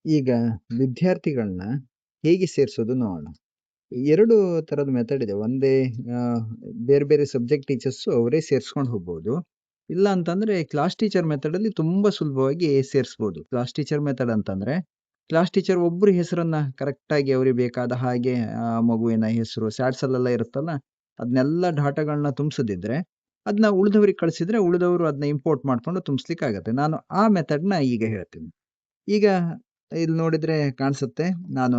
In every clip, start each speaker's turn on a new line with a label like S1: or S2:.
S1: ಈಗ ವಿದ್ಯಾರ್ಥಿಗಳನ್ನ ಹೇಗೆ ಸೇರ್ಸೋದು ನೋಡೋಣ. 2 ತರದ ಮೆಥಡ್ ಇದೆ. ಒಂದೇ ಬೇರೆ ಬೇರೆ ಸಬ್ಜೆಕ್ಟ್ ಟೀಚರ್ಸು ಅವರೇ ಸೇರ್ಸ್ಕೊಂಡು ಹೋಗ್ಬೋದು. ಇಲ್ಲ ಅಂತಂದ್ರೆ ಕ್ಲಾಸ್ ಟೀಚರ್ ಮೆಥಡ್ ಅಲ್ಲಿ ತುಂಬಾ ಸುಲಭವಾಗಿ ಸೇರಿಸ್ಬೋದು. ಕ್ಲಾಸ್ ಟೀಚರ್ ಮೆಥಡ್ ಅಂತಂದ್ರೆ, ಕ್ಲಾಸ್ ಟೀಚರ್ ಒಬ್ರ ಹೆಸರನ್ನ ಕರೆಕ್ಟ್ ಆಗಿ ಅವ್ರಿಗೆ ಬೇಕಾದ ಹಾಗೆ ಮಗುವಿನ ಹೆಸರು ಸ್ಯಾಟ್ಸ್ ಅಲ್ಲೆಲ್ಲ ಇರುತ್ತಲ್ಲ, ಅದನ್ನೆಲ್ಲ ಡಾಟಾಗಳನ್ನ ತುಂಬಿಸದಿದ್ರೆ, ಅದನ್ನ ಉಳಿದವ್ರಿಗೆ ಕಳಿಸಿದ್ರೆ ಉಳಿದವರು ಅದನ್ನ ಇಂಪೋರ್ಟ್ ಮಾಡ್ಕೊಂಡು ತುಂಬಿಸ್ಲಿಕ್ಕೆ ಆಗತ್ತೆ. ನಾನು ಆ ಮೆಥಡ್‌ನ ಈಗ ಹೇಳ್ತೀನಿ. ಈಗ ಇಲ್ಲಿ ನೋಡಿದ್ರೆ ಕಾಣಿಸುತ್ತೆ. ನಾನು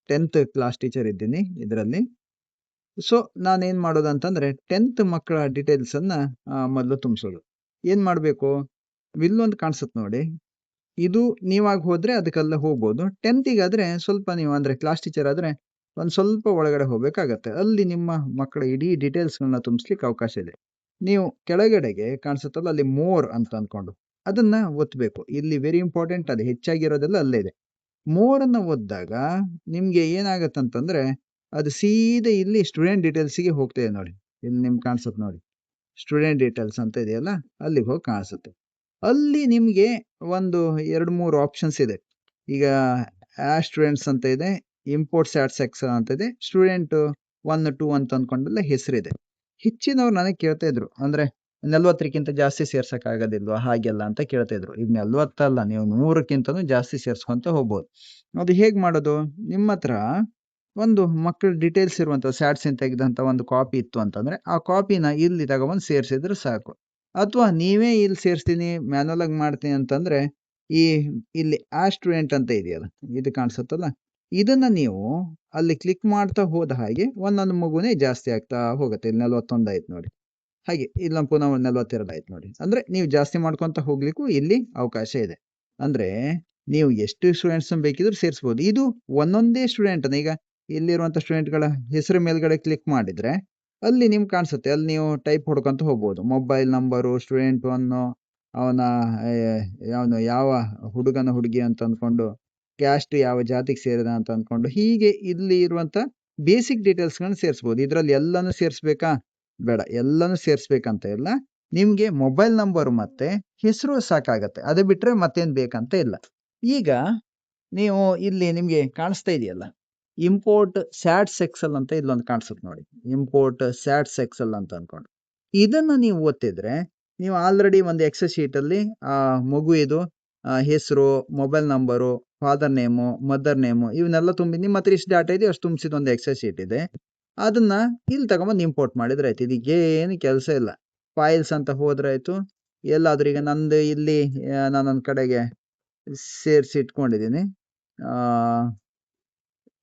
S1: 10th ಕ್ಲಾಸ್ ಟೀಚರ್ ಇದ್ದೀನಿ ಇದರಲ್ಲಿ. ಸೊ, ನಾನೇನ್ ಮಾಡೋದಂತಂದ್ರೆ 10th ಮಕ್ಕಳ ಡೀಟೇಲ್ಸ್ ಅನ್ನ ಮೊದಲು ತುಂಬಿಸೋದು. ಏನ್ ಮಾಡ್ಬೇಕು? ಇಲ್ಲೊಂದು ಕಾಣಿಸುತ್ತೆ ನೋಡಿ. ಇದು ನೀವಾಗ ಹೋದ್ರೆ ಅದಕ್ಕೆಲ್ಲ ಹೋಗ್ಬೋದು. 10th ಗಾದ್ರೆ ಸ್ವಲ್ಪ ನೀವು ಅಂದ್ರೆ ಕ್ಲಾಸ್ ಟೀಚರ್ ಆದ್ರೆ ಒಂದ್ ಸ್ವಲ್ಪ ಒಳಗಡೆ ಹೋಗ್ಬೇಕಾಗತ್ತೆ. ಅಲ್ಲಿ ನಿಮ್ಮ ಮಕ್ಕಳ ಇಡೀ ಡೀಟೇಲ್ಸ್‌ಗಳನ್ನ ತುಂಬಿಸ್ಲಿಕ್ಕೆ ಅವಕಾಶ ಇದೆ. ನೀವು ಕೆಳಗಡೆಗೆ ಕಾಣಿಸುತ್ತಲ್ಲ ಅಲ್ಲಿ ಮೋರ್ ಅಂತ ಅಂದ್ಕೊಂಡು, ಅದನ್ನ ಒತ್ತಬೇಕು. ಇಲ್ಲಿ ವೆರಿ ಇಂಪಾರ್ಟೆಂಟ್ ಅದು ಹೆಚ್ಚಾಗಿರೋದೆಲ್ಲ ಅಲ್ಲೇ ಇದೆ. ಮೋರ್ ಅನ್ನ ಒತ್ತಿದಾಗ ನಿಮ್ಗೆ ಏನಾಗತ್ತಂತಂದ್ರೆ, ಅದು ಸೀದಾ ಇಲ್ಲಿ ಸ್ಟೂಡೆಂಟ್ ಡೀಟೇಲ್ಸ್‌ಗೆ ಹೋಗ್ತಿದೆ ನೋಡಿ. ಇಲ್ಲಿ ನಿಮ್ಗೆ ಕಾಣಿಸುತ್ತೆ ನೋಡಿ. ಸ್ಟೂಡೆಂಟ್ ಡೀಟೇಲ್ಸ್ ಅಂತ ಇದೆಯಲ್ಲ, ಅಲ್ಲಿಗೆ ಹೋಗಿ ಕಾಣಿಸುತ್ತೆ. ಅಲ್ಲಿ ನಿಮ್ಗೆ ಒಂದು 2, 3 ಆಪ್ಷನ್ಸ್ ಇದೆ. ಈಗ ಸ್ಟೂಡೆಂಟ್ಸ್ ಅಂತ ಇದೆ, ಇಂಪೋರ್ಟ್ ಸ್ಯಾಟ್ ಸೆಕ್ಷನ್ ಅಂತ ಇದೆ, ಸ್ಟೂಡೆಂಟ್ 1, 2 ಅಂತ ಅಂದ್ಕೊಂಡೆಲ್ಲ ಹೆಸರಿದೆ. ಹೆಚ್ಚಿನವ್ರು ನನಗೆ ಕೇಳ್ತಾ ಇದ್ರು. ಅಂದ್ರೆ 40ಕ್ಕಿಂತ ಜಾಸ್ತಿ ಸೇರ್ಸಕ್ ಆಗೋದಿಲ್ವಾ ಹಾಗೆಲ್ಲ ಅಂತ ಕೇಳ್ತಾ ಇದ್ರು. ಈಗ 40 ಅಲ್ಲ, ನೀವು 100ಕ್ಕಿಂತನೂ ಜಾಸ್ತಿ ಸೇರ್ಸ್ಕೊಂತ ಹೋಗ್ಬೋದು. ಅದು ಹೇಗ್ ಮಾಡೋದು? ನಿಮ್ಮತ್ರ ಒಂದು ಮಕ್ಕಳ ಡೀಟೇಲ್ಸ್ ಇರುವಂತ ಸ್ಯಾಟ್ಸಿಂದ ತೆಗೆದಂತ ಒಂದು ಕಾಪಿ ಇತ್ತು ಅಂತಂದ್ರೆ, ಆ ಕಾಪಿನ ಇಲ್ಲಿ ತಗೊಂಬಂದು ಸೇರ್ಸಿದ್ರೆ ಸಾಕು. ಅಥವಾ ನೀವೇ ಇಲ್ಲಿ ಸೇರ್ಸ್ತೀನಿ, ಮ್ಯಾನ್ಯುಯಲ್ ಆಗಿ ಮಾಡ್ತೀನಿ ಅಂತಂದ್ರೆ, ಈ ಇಲ್ಲಿ ಸ್ಟೂಡೆಂಟ್ ಅಂತ ಇದೆಯಲ್ಲ, ಇದು ಕಾಣಿಸುತ್ತಲ್ಲ, ಇದನ್ನ ನೀವು ಅಲ್ಲಿ ಕ್ಲಿಕ್ ಮಾಡ್ತಾ ಹೋದ ಹಾಗೆ ಒಂದೊಂದು ಮಗುನೇ ಜಾಸ್ತಿ ಆಗ್ತಾ ಹೋಗುತ್ತೆ. ಇಲ್ಲಿ 41 ಆಯ್ತು ನೋಡಿ. ಹಾಗೆ ಇಲ್ಲೊಂದು ಪುನಃ 42 ಆಯ್ತು ನೋಡಿ. ಅಂದ್ರೆ ನೀವು ಜಾಸ್ತಿ ಮಾಡ್ಕೊಂತ ಹೋಗ್ಲಿಕ್ಕೂ ಇಲ್ಲಿ ಅವಕಾಶ ಇದೆ. ಅಂದ್ರೆ ನೀವು ಎಷ್ಟು ಸ್ಟೂಡೆಂಟ್ಸ್ ಬೇಕಿದ್ರು ಸೇರಿಸಬಹುದು. ಇದು ಒಂದೊಂದೇ ಸ್ಟೂಡೆಂಟ್ ಅನ್ನ ಈಗ ಇಲ್ಲಿರುವಂತ ಸ್ಟೂಡೆಂಟ್‌ಗಳ ಹೆಸರು ಮೇಲ್ಗಡೆ ಕ್ಲಿಕ್ ಮಾಡಿದ್ರೆ ಅಲ್ಲಿ ನಿಮ್ಗೆ ಕಾಣಿಸುತ್ತೆ. ಅಲ್ಲಿ ನೀವು ಟೈಪ್ ಹೊಡ್ಕೊಂತ ಹೋಗ್ಬೋದು. ಮೊಬೈಲ್ ನಂಬರು, ಸ್ಟೂಡೆಂಟ್ 1 ಅವನ ಅವನು ಯಾವ ಹುಡುಗನ ಹುಡುಗಿ ಅಂತ ಅಂದ್ಕೊಂಡು, ಕ್ಯಾಸ್ಟ್ ಯಾವ ಜಾತಿಗೆ ಸೇರಿದ ಅಂತ ಅಂದ್ಕೊಂಡು, ಹೀಗೆ ಇಲ್ಲಿ ಇರುವಂತ ಬೇಸಿಕ್ ಡೀಟೇಲ್ಸ್‌ಗಳನ್ನ ಸೇರಿಸಬಹುದು. ಇದ್ರಲ್ಲಿ ಎಲ್ಲಾನು ಸೇರಿಸಬೇಕಾ? ಬೇಡ. ಎಲ್ಲಾನು ಸೇರಿಸಬೇಕಂತ ಇಲ್ಲ. ನಿಮ್ಗೆ ಮೊಬೈಲ್ ನಂಬರ್ ಮತ್ತೆ ಹೆಸರು ಸಾಕಾಗತ್ತೆ. ಅದು ಬಿಟ್ರೆ ಮತ್ತೇನ್ ಬೇಕಂತ ಇಲ್ಲ. ಈಗ ನೀವು ಇಲ್ಲಿ ನಿಮ್ಗೆ ಕಾಣಿಸ್ತಾ ಇದೆಯಲ್ಲ, ಇಂಪೋರ್ಟ್ ಸ್ಯಾಟ್ಸ್ ಎಕ್ಸೆಲ್ ಅಂತ ಇಲ್ಲೊಂದು ಕಾಣಿಸುತ್ತೆ ನೋಡಿ. ಇಂಪೋರ್ಟ್ ಸ್ಯಾಟ್ಸ್ ಎಕ್ಸೆಲ್ ಅಂತ ಅನ್ಕೊಂಡು, ಇದನ್ನ ನೀವು ಒತ್ತಿದ್ರೆ ನೀವು ಆಲ್ರೆಡಿ ಒಂದು ಎಕ್ಸೆಲ್ ಶೀಟ್ ಅಲ್ಲಿ ಮಗು ಇದು ಹೆಸರು, mobile number, father name, mother name ಇವನ್ನೆಲ್ಲ ತುಂಬಿ ನಿಮ್ಮ ಹತ್ರ ಇಷ್ಟು ಡಾಟಾ ಇದೆ ಅಷ್ಟು ತುಂಬಿಸಿದ ಒಂದು ಎಕ್ಸೆಲ್ ಶೀಟ್ ಇದೆ. ಅದನ್ನ ಇಲ್ಲಿ ತಗೊಂಬಂದು ಇಂಪೋರ್ಟ್ ಮಾಡಿದ್ರೆ ಆಯ್ತು. ಇದಕ್ಕೇನು ಕೆಲಸ ಇಲ್ಲ. ಫೈಲ್ಸ್ ಅಂತ ಹೋದ್ರೆ ಆಯ್ತು. ಎಲ್ಲಾದ್ರೂ ಈಗ ನಂದು ಇಲ್ಲಿ ನಾನೊಂದ್ ಕಡೆಗೆ ಸೇರಿಸಿ ಇಟ್ಕೊಂಡಿದ್ದೀನಿ.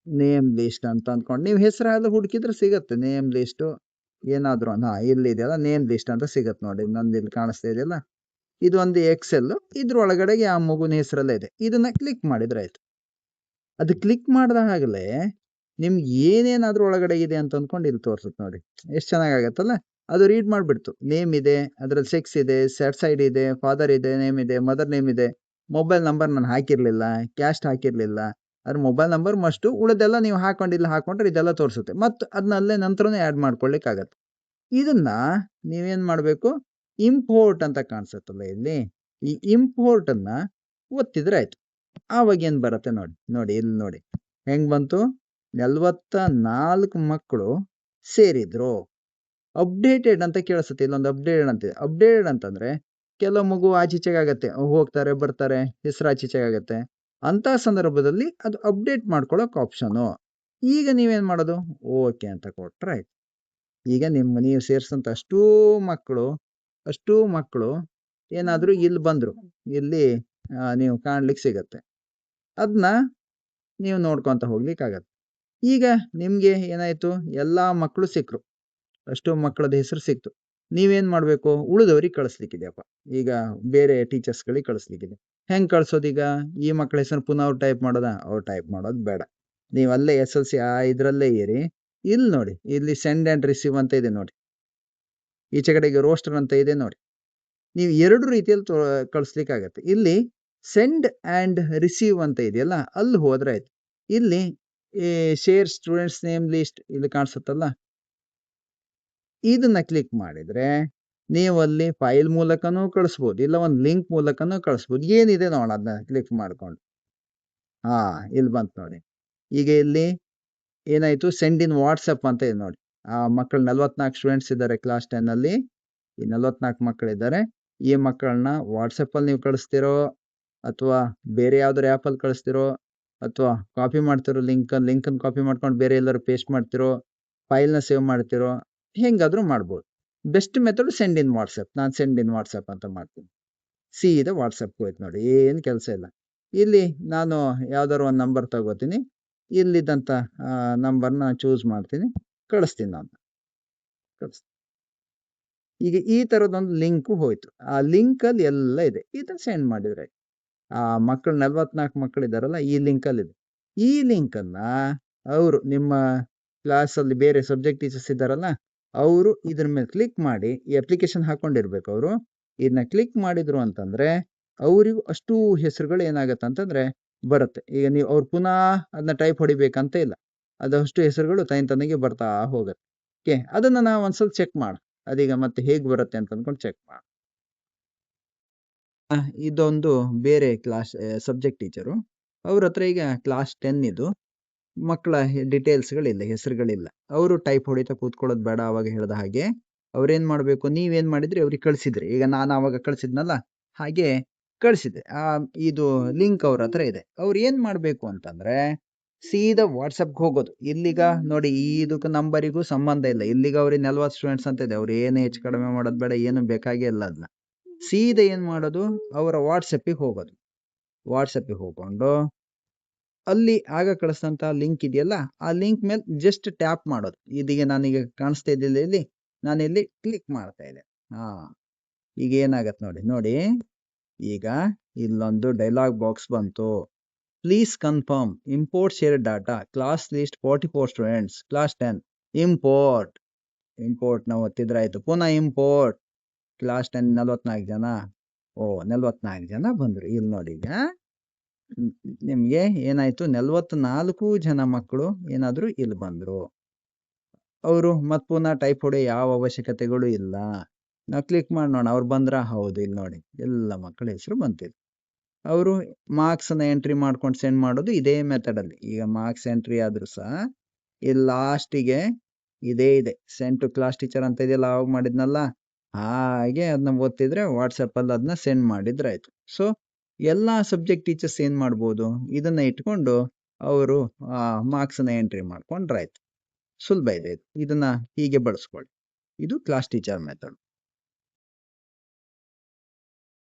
S1: ನೇಮ್ ಲಿಸ್ಟ್ ಅಂತ ಅಂದ್ಕೊಂಡು ನೀವು ಹೆಸರಾದ್ರು ಹುಡುಕಿದ್ರೆ ಸಿಗತ್ತೆ. ನೇಮ್ ಲಿಸ್ಟ್ ಏನಾದ್ರು ಇಲ್ಲಿದೆಯಲ್ಲ ನೇಮ್ ಲಿಸ್ಟ್ ಅಂತ ಸಿಗತ್ತೆ ನೋಡಿ. ನಂದು ಇಲ್ಲಿ ಕಾಣಿಸ್ತಾ ಇದೆಯಲ್ಲ, ಇದು ಒಂದು ಎಕ್ಸೆಲ್. ಇದ್ರೊಳಗಡೆಗೆ ಆ ಮಗುನ ಹೆಸರೆಲ್ಲ ಇದೆ. ಇದನ್ನ ಕ್ಲಿಕ್ ಮಾಡಿದ್ರೆ ಆಯ್ತು. ಅದು ಕ್ಲಿಕ್ ಮಾಡ್ದಾಗಲೇ ನಿಮ್ಗೆ ಏನೇನಾದ್ರೂ ಒಳಗಡೆ ಇದೆ ಅಂತ ಅಂದ್ಕೊಂಡು ಇಲ್ಲಿ ತೋರ್ಸುತ್ತೆ ನೋಡಿ. ಎಷ್ಟು ಚೆನ್ನಾಗಾಗತ್ತಲ್ಲ. ಅದು ರೀಡ್ ಮಾಡ್ಬಿಡ್ತು. ನೇಮ್ ಇದೆ, ಅದ್ರಲ್ಲಿ ಸೆಕ್ಸ್ ಇದೆ, ಸೆಟ್ಸ್ ಐಡಿ ಇದೆ, ಫಾದರ್ ಇದೆ, ನೇಮ್ ಇದೆ, ಮದರ್ ನೇಮ್ ಇದೆ, ಮೊಬೈಲ್ ನಂಬರ್ ನಾನು ಹಾಕಿರ್ಲಿಲ್ಲ, ಕ್ಯಾಸ್ಟ್ ಹಾಕಿರ್ಲಿಲ್ಲ. ಅದ್ರ ಮೊಬೈಲ್ ನಂಬರ್ ಮಸ್ಟು. ಉಳಿದೆಲ್ಲ ನೀವು ಹಾಕೊಂಡಿಲ್ಲ ಹಾಕೊಂಡ್ರೆ ಇದೆಲ್ಲ ತೋರಿಸುತ್ತೆ. ಮತ್ತು ಅದನ್ನ ಅಲ್ಲೇ ನಂತರನೇ ಆ್ಯಡ್ ಮಾಡ್ಕೊಳ್ಳಿಕ್ಕೆ ಆಗತ್ತೆ. ಇದನ್ನ ನೀವೇನ್ ಮಾಡ್ಬೇಕು? ಇಂಪೋರ್ಟ್ ಅಂತ ಕಾಣಿಸುತ್ತಲ್ಲ ಇಲ್ಲಿ, ಈ ಇಂಪೋರ್ಟ್ ಅನ್ನ ಒತ್ತಿದ್ರೆ ಆಯ್ತು. ಆವಾಗ ಏನ್ ಬರುತ್ತೆ ನೋಡಿ. ನೋಡಿ ಇಲ್ಲಿ ನೋಡಿ ಹೆಂಗ್ ಬಂತು. 44 ಮಕ್ಕಳು ಸೇರಿದ್ರು. ಅಪ್ಡೇಟೆಡ್ ಅಂತ ಕೇಳಿಸುತ್ತೆ. ಇಲ್ಲೊಂದು ಅಪ್ಡೇಟೆಡ್ ಅಂತಿದೆ. ಅಪ್ಡೇಟೆಡ್ ಅಂತಂದ್ರೆ ಕೆಲವು ಮಗು ಆಚೀಚೆಗೆ ಆಗತ್ತೆ, ಹೋಗ್ತಾರೆ ಬರ್ತಾರೆ, ಹೆಸರು ಆಚೀಚೆಗೆ ಆಗತ್ತೆ. ಅಂತ ಸಂದರ್ಭದಲ್ಲಿ ಅದು ಅಪ್ಡೇಟ್ ಮಾಡ್ಕೊಳಕ್ ಆಪ್ಷನು. ಈಗ ನೀವೇನ್ ಮಾಡೋದು? ಓಕೆ ಅಂತ ಕೊಟ್ರೆ ಆಯ್ತು. ಈಗ ನೀವು ಸೇರ್ಸಂತ ಅಷ್ಟೂ ಮಕ್ಕಳು ಏನಾದ್ರು ಇಲ್ಲಿ ಬಂದ್ರು. ಇಲ್ಲಿ ನೀವು ಕಾಣ್ಲಿಕ್ಕೆ ಸಿಗತ್ತೆ. ಅದನ್ನ ನೀವು ನೋಡ್ಕೊಂತ ಹೋಗ್ಲಿಕ್ಕಾಗತ್ತೆ. ಈಗ ನಿಮ್ಗೆ ಏನಾಯ್ತು? ಎಲ್ಲಾ ಮಕ್ಕಳು ಸಿಕ್ರು. ಅಷ್ಟು ಮಕ್ಕಳದ ಹೆಸರು ಸಿಕ್ತು. ನೀವೇನ್ ಮಾಡ್ಬೇಕು? ಉಳಿದವ್ರಿಗೆ ಕಳಿಸ್ಲಿಕ್ಕಿದೆಯಪ್ಪ. ಈಗ ಬೇರೆ ಟೀಚರ್ಸ್ಗಳಿಗೆ ಕಳಿಸ್ಲಿಕ್ಕಿದೆ. ಹೆಂಗ್ ಕಳ್ಸೋದೀಗ? ಈ ಮಕ್ಕಳ ಹೆಸರು ಪುನಃ ಅವ್ರು ಟೈಪ್ ಮಾಡೋದಾ? ಅವ್ರು ಟೈಪ್ ಮಾಡೋದು ಬೇಡ. ನೀವು ಅಲ್ಲೇ SLC ಇದ್ರಲ್ಲೇ ಇರಿ. ಇಲ್ಲಿ ನೋಡಿ, ಇಲ್ಲಿ ಸೆಂಡ್ ಅಂಡ್ ರಿಸೀವ್ ಅಂತ ಇದೆ ನೋಡಿ. ಈಚೆ ಕಡೆಗೆ ರೋಸ್ಟರ್ ಅಂತ ಇದೆ ನೋಡಿ. ನೀವು 2 ರೀತಿಯಲ್ಲಿ ಕಳಿಸ್ಲಿಕ್ಕಾಗತ್ತೆ. ಇಲ್ಲಿ ಸೆಂಡ್ ಅಂಡ್ ರಿಸೀವ್ ಅಂತ ಇದೆಯಲ್ಲ, ಅಲ್ಲಿ ಹೋದ್ರೆ ಆಯ್ತು. ಇಲ್ಲಿ ಶೇರ್ ಸ್ಟೂಡೆಂಟ್ಸ್ ನೇಮ್ ಲಿಸ್ಟ್ ಇಲ್ಲಿ ಕಾಣಿಸುತ್ತಲ್ಲ, ಇದನ್ನ ಕ್ಲಿಕ್ ಮಾಡಿದ್ರೆ ನೀವು ಅಲ್ಲಿ ಫೈಲ್ ಮೂಲಕನೂ ಕಳಿಸ್ಬೋದು, ಇಲ್ಲ ಒಂದು ಲಿಂಕ್ ಮೂಲಕನೂ ಕಳಿಸ್ಬೋದು. ಏನಿದೆ ನೋಡ ಅದನ್ನ ಕ್ಲಿಕ್ ಮಾಡ್ಕೊಂಡು ಹಾ, ಇಲ್ಲಿ ಬಂತು ನೋಡಿ. ಈಗ ಇಲ್ಲಿ ಏನಾಯ್ತು, ಸೆಂಡ್ ಇನ್ ವಾಟ್ಸಪ್ ಅಂತ ಇದೆ ನೋಡಿ. ಆ ಮಕ್ಕಳು 44 ಸ್ಟೂಡೆಂಟ್ಸ್ ಇದ್ದಾರೆ ಕ್ಲಾಸ್ 10 ಅಲ್ಲಿ. ಈ 44 ಮಕ್ಕಳಿದ್ದಾರೆ. ಈ ಮಕ್ಕಳನ್ನ ವಾಟ್ಸಪ್ ಅಲ್ಲಿ ನೀವು ಕಳಿಸ್ತಿರೋ, ಅಥವಾ ಬೇರೆ ಯಾವ್ದಾರು ಆ್ಯಪ್ ಅಲ್ಲಿ ಕಳಿಸ್ತಿರೋ, ಅಥವಾ ಕಾಪಿ ಮಾಡ್ತಿರೋ ಲಿಂಕನ್ನು ಕಾಪಿ ಮಾಡ್ಕೊಂಡು ಬೇರೆ ಎಲ್ಲರೂ ಪೇಸ್ಟ್ ಮಾಡ್ತಿರೋ, ಫೈಲ್ನ ಸೇವ್ ಮಾಡ್ತಿರೋ, ಹೆಂಗಾದ್ರೂ ಮಾಡ್ಬೋದು. ಬೆಸ್ಟ್ ಮೆಥಡ್ ಸೆಂಡ್ ಇನ್ ವಾಟ್ಸಪ್. ನಾನು ಸೆಂಡ್ ಇನ್ ವಾಟ್ಸಪ್ ಅಂತ ಮಾಡ್ತೀನಿ. ಸೀದಾ ವಾಟ್ಸಪ್ಗೆ ಹೋಯ್ತು ನೋಡಿ, ಏನು ಕೆಲಸ ಇಲ್ಲ. ಇಲ್ಲಿ ನಾನು ಯಾವ್ದಾದ್ರು ಒಂದು ನಂಬರ್ ತಗೋತೀನಿ. ಇಲ್ಲಿದ್ದಂಥ ನಂಬರ್ನ ಚೂಸ್ ಮಾಡ್ತೀನಿ, ಕಳಿಸ್ತೀನಿ ನಾನು. ಕಳಿಸ್ತೀನಿ. ಈಗ ಈ ಥರದೊಂದು ಲಿಂಕು ಹೋಯ್ತು. ಆ ಲಿಂಕಲ್ಲಿ ಎಲ್ಲ ಇದೆ. ಇದನ್ನು ಸೆಂಡ್ ಮಾಡಿದ್ರೆ ಆ ಮಕ್ಕಳು 44 ಮಕ್ಕಳಿದಾರಲ್ಲ, ಈ ಲಿಂಕಲ್ಲಿದೆ. ಈ ಲಿಂಕನ್ನು ಅವರು ನಿಮ್ಮ ಕ್ಲಾಸಲ್ಲಿ ಬೇರೆ ಸಬ್ಜೆಕ್ಟ್ ಟೀಚರ್ಸ್ ಇದ್ದಾರಲ್ಲ, ಅವರು ಇದ್ರ ಮೇಲೆ ಕ್ಲಿಕ್ ಮಾಡಿ, ಈ ಅಪ್ಲಿಕೇಶನ್ ಹಾಕೊಂಡಿರ್ಬೇಕು ಅವರು. ಇದನ್ನ ಕ್ಲಿಕ್ ಮಾಡಿದ್ರು ಅಂತಂದ್ರೆ ಅವರಿಗೂ ಅಷ್ಟು ಹೆಸರುಗಳು ಏನಾಗತ್ತೆ ಅಂತಂದ್ರೆ ಬರುತ್ತೆ. ಈಗ ನೀವು ಅವ್ರು ಪುನಃ ಅದನ್ನ ಟೈಪ್ ಹೊಡಿಬೇಕಂತ ಇಲ್ಲ, ಅದಷ್ಟು ಹೆಸರುಗಳು ತನಗೆ ಬರ್ತಾ ಹೋಗುತ್ತೆ. ಓಕೆ, ಅದನ್ನ ನಾವು ಒಂದ್ಸಲ ಚೆಕ್ ಮಾಡ, ಅದೀಗ ಮತ್ತೆ ಹೇಗೆ ಬರುತ್ತೆ ಅಂತ ಅಂದ್ಕೊಂಡು ಚೆಕ್ ಮಾಡ. ಇದೊಂದು ಬೇರೆ ಕ್ಲಾಸ್ ಸಬ್ಜೆಕ್ಟ್ ಟೀಚರು, ಅವ್ರ ಹತ್ರ ಈಗ ಕ್ಲಾಸ್ 10 ಇದು ಮಕ್ಕಳ ಡೀಟೇಲ್ಸ್ಗಳಿಲ್ಲ, ಹೆಸರುಗಳಿಲ್ಲ. ಅವರು ಟೈಪ್ ಹೊಡಿತಾ ಕೂತ್ಕೊಳ್ಳೋದು ಬೇಡ. ಅವಾಗ ಹೇಳ್ದ ಹಾಗೆ ಅವ್ರೇನ್ ಮಾಡ್ಬೇಕು, ನೀವೇನ್ ಮಾಡಿದ್ರಿ ಅವ್ರಿಗೆ ಕಳ್ಸಿದ್ರಿ. ಈಗ ನಾನು ಅವಾಗ ಕಳ್ಸಿದ್ನಲ್ಲ, ಹಾಗೆ ಕಳ್ಸಿದ್ದೆ. ಇದು ಲಿಂಕ್ ಅವ್ರ ಹತ್ರ ಇದೆ. ಅವ್ರು ಏನ್ ಮಾಡ್ಬೇಕು ಅಂತಂದ್ರೆ ಸೀದಾ ವಾಟ್ಸಪ್ಗೆ ಹೋಗೋದು. ಇಲ್ಲಿಗ ನೋಡಿ, ಇದಕ್ಕೆ ನಂಬರಿಗೂ ಸಂಬಂಧ ಇಲ್ಲ. ಇಲ್ಲಿಗ ಅವ್ರಿಗೆ 40 ಸ್ಟೂಡೆಂಟ್ಸ್ ಅಂತ ಇದೆ. ಅವ್ರು ಏನು ಹೆಚ್ಚು ಕಡಿಮೆ ಮಾಡೋದು ಬೇಡ, ಏನು ಬೇಕಾಗೇ ಇಲ್ಲ. ಅದನ್ನ ಸೀದಾ ಏನ್ ಮಾಡೋದು, ಅವರ ವಾಟ್ಸಪ್ಪಿಗೆ ಹೋಗೋದು. ವಾಟ್ಸಪ್ಪಿಗೆ ಹೋಗ್ಕೊಂಡು ಅಲ್ಲಿ ಆಗ ಕಳಿಸಿದಂತ ಲಿಂಕ್ ಇದೆಯಲ್ಲ, ಆ ಲಿಂಕ್ ಮೇಲೆ ಜಸ್ಟ್ ಟ್ಯಾಪ್ ಮಾಡೋದು. ಇದೀಗ ನಾನೀಗ ಕಾಣಿಸ್ತಾ ಇದ್ದಿಲ್ಲ, ಇಲ್ಲಿ ನಾನಿಲ್ಲಿ ಕ್ಲಿಕ್ ಮಾಡ್ತಾ ಇದ್ದೆ. ಈಗ ಏನಾಗತ್ತೆ ನೋಡಿ. ಈಗ ಇಲ್ಲೊಂದು ಡೈಲಾಗ್ ಬಾಕ್ಸ್ ಬಂತು. Please confirm import share data class list 44 students class 10 import ನಾವು ಒತ್ತಿದ್ರಾಯ್ತು. ಪುನಃ ಇಂಪೋರ್ಟ್ ಕ್ಲಾಸ್ 10 44 ಜನ. 44 ಜನ ಬಂದ್ರು. ಇಲ್ಲಿ ನೋಡಿ, ಈಗ ನಿಮ್ಗೆ ಏನಾಯ್ತು, 44 ಜನ ಮಕ್ಕಳು ಏನಾದ್ರು ಇಲ್ಲಿ ಬಂದ್ರು. ಅವರು ಮತ್ ಪುನಃ ಟೈಪ್ ಹೊಡೆಯೋ ಯಾವ ಅವಶ್ಯಕತೆಗಳು ಇಲ್ಲ. ನಾವು ಕ್ಲಿಕ್ ಮಾಡಿ ನೋಡೋಣ, ಅವ್ರು ಬಂದ್ರ? ಹೌದು, ಇಲ್ಲಿ ನೋಡಿ ಎಲ್ಲ ಮಕ್ಕಳ ಹೆಸರು ಬಂತಿದ್ರು. ಅವರು ಮಾರ್ಕ್ಸ್ನ ಎಂಟ್ರಿ ಮಾಡ್ಕೊಂಡು ಸೆಂಡ್ ಮಾಡೋದು ಇದೇ ಮೆಥಡ್ ಅಲ್ಲಿ. ಈಗ ಮಾರ್ಕ್ಸ್ ಎಂಟ್ರಿ ಆದ್ರೂ ಸಹ ಇಲ್ಲಿ ಲಾಸ್ಟಿಗೆ ಇದೇ ಇದೆ, ಸೆಂಡ್ ಟು ಕ್ಲಾಸ್ ಟೀಚರ್ ಅಂತ ಇದೆಯಲ್ಲ, ಅವಾಗ ಮಾಡಿದ್ನಲ್ಲ ಹಾಗೆ ಅದನ್ನ ಒತ್ತಿದ್ರೆ ವಾಟ್ಸಪ್ ಅಲ್ಲಿ ಅದನ್ನ ಸೆಂಡ್ ಮಾಡಿದ್ರೆ ಆಯ್ತು. ಸೊ ಎಲ್ಲಾ ಸಬ್ಜೆಕ್ಟ್ ಟೀಚರ್ಸ್ ಏನ್ ಮಾಡ್ಬೋದು, ಇದನ್ನ ಇಟ್ಕೊಂಡು ಅವರು ಮಾರ್ಕ್ಸ್ನ ಎಂಟ್ರಿ ಮಾಡ್ಕೊಂಡ್ರಾಯ್ತು. ಸುಲಭ ಇದೆ. ಇದನ್ನ ಹೀಗೆ ಬಳಸ್ಕೊಳ್ಳಿ. ಇದು ಕ್ಲಾಸ್ ಟೀಚರ್ ಮೆಥಡ್.